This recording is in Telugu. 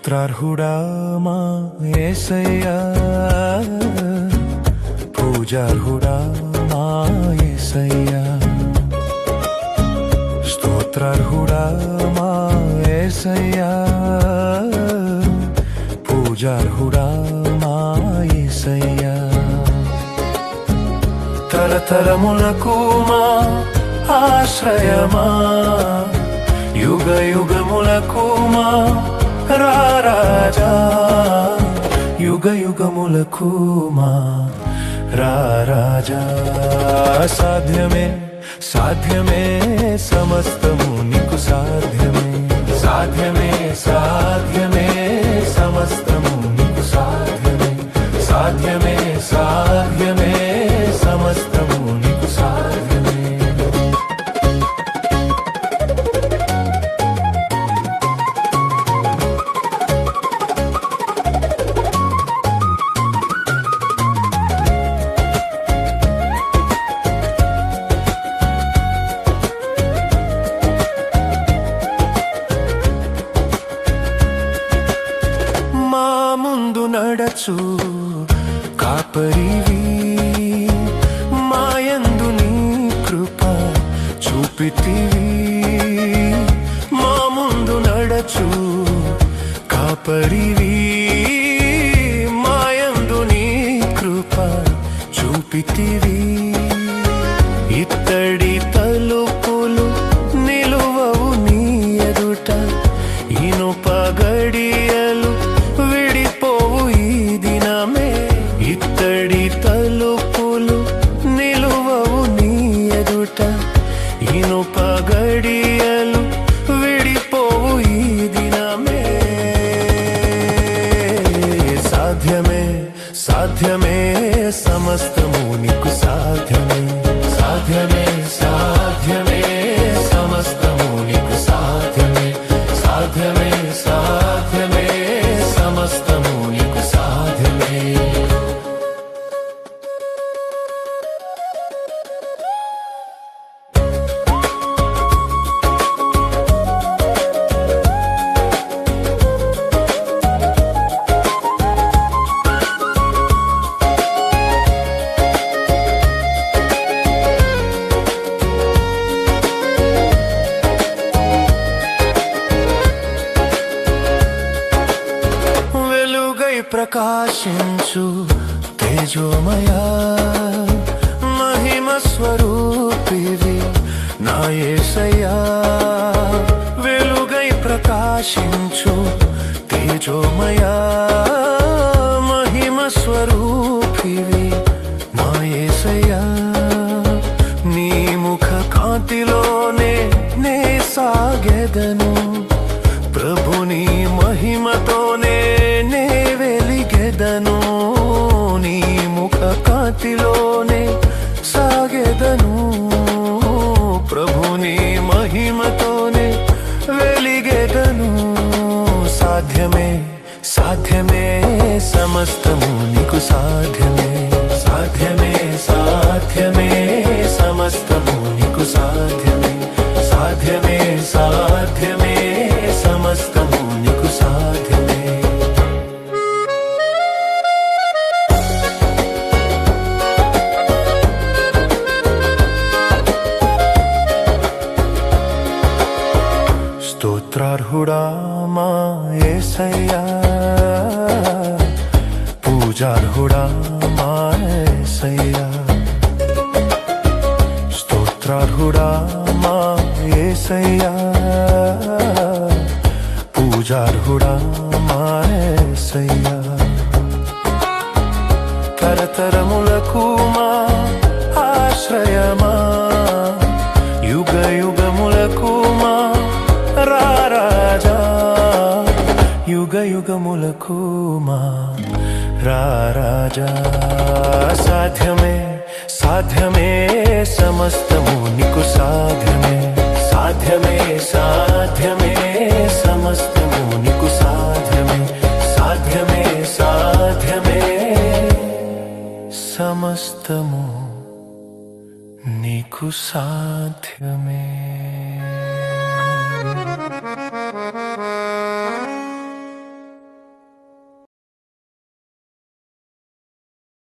స్తోత్రార్హుడా మా యేసయ్యా, పూజార్హుడా మా యేసయ్యా. స్తోత్రార్హుడా మా యేసయ్యా, పూజార్హుడా మా యేసయ్యా. తరతరములకు మా ఆశ్రయమా, యుగ యుగములకు మా రారాజా, యుగ యుగములకు మా రారాజా. సాధ్యమే సాధ్యమే సమస్తము నీకు సాధ్యమే, సాధ్యమే సాధ్యమే సమస్తము నీకు సాధ్యమే, సాధ్యమే సాధ్యమే సమస్తము నీకు సాధ్యమే. నడచు కాపరివి, మాయందు నీ కృప చూపితివి. మా ముందు నడచు కాపరివి, మాయందు నీ కృప చూపితివి. ఇత్తడి తలుపులు నిలువవు నీ ఎదుట, ఇనుప గడియలు విడిపోవు ఈ దినమే. ఇత్తడి తలుపులు నిలువవు నీ ఎదుట, ఇనుప గడియలు విడిపోవు ఈ దినమే. సాధ్యమే సాధ్యమే సమస్తము నీకు సాధ్యమే, సాధ్యమే సాధ్యమే సమస్తము నీకు సాధ్యమే, సాధ్యమే సాధ్యమే సమస్తము నీకు సాధ్యమే. ప్రకాశించు తేజోమయా, మహిమ స్వరూపివి నా యేసయ్యా. వెలుగై ప్రకాశించు తేజోమయా, మహిమ స్వరూపివి నా యేసయ్యా. నీ ముఖ కాంతిలోనే నే సాగెదను, ప్రభుని మహిమతోనే నే వెలిగెదను. నీ ముఖ కాంతిలోనే సాగెదను, ప్రభుని మహిమతోనే వెలిగెదను. సాధ్యమే సాధ్యమే సమస్తము నీకు సాధ్యమే, సాధ్యమే సాధ్యమే సమస్తము నీకు సాధ్యమే, సాధ్యమే సాధ్యమే సమస్తము నీకు సాధ్యమే. స్తోత్రార్హుడా మా యేసయ్యా, పూజార్హుడా మా యేసయ్యా. స్తోత్రార్హుడా మా యేసయ్యా, పూజార్హుడా మా యేసయ్యా. తరతరములకు మా ఆశ్రయమా, యుగ యుగములకు మా రారాజా, యుగ యుగములకు మా రారాజా. సాధ్యమే సాధ్యమే సమస్తము నీకు సాధ్యమే, సాధ్యమే సాధ్యమే సమస్తము నీకు సాధ్యమే, సాధ్యమే సాధ్యమే సమస్తము నీకు సాధ్యమే.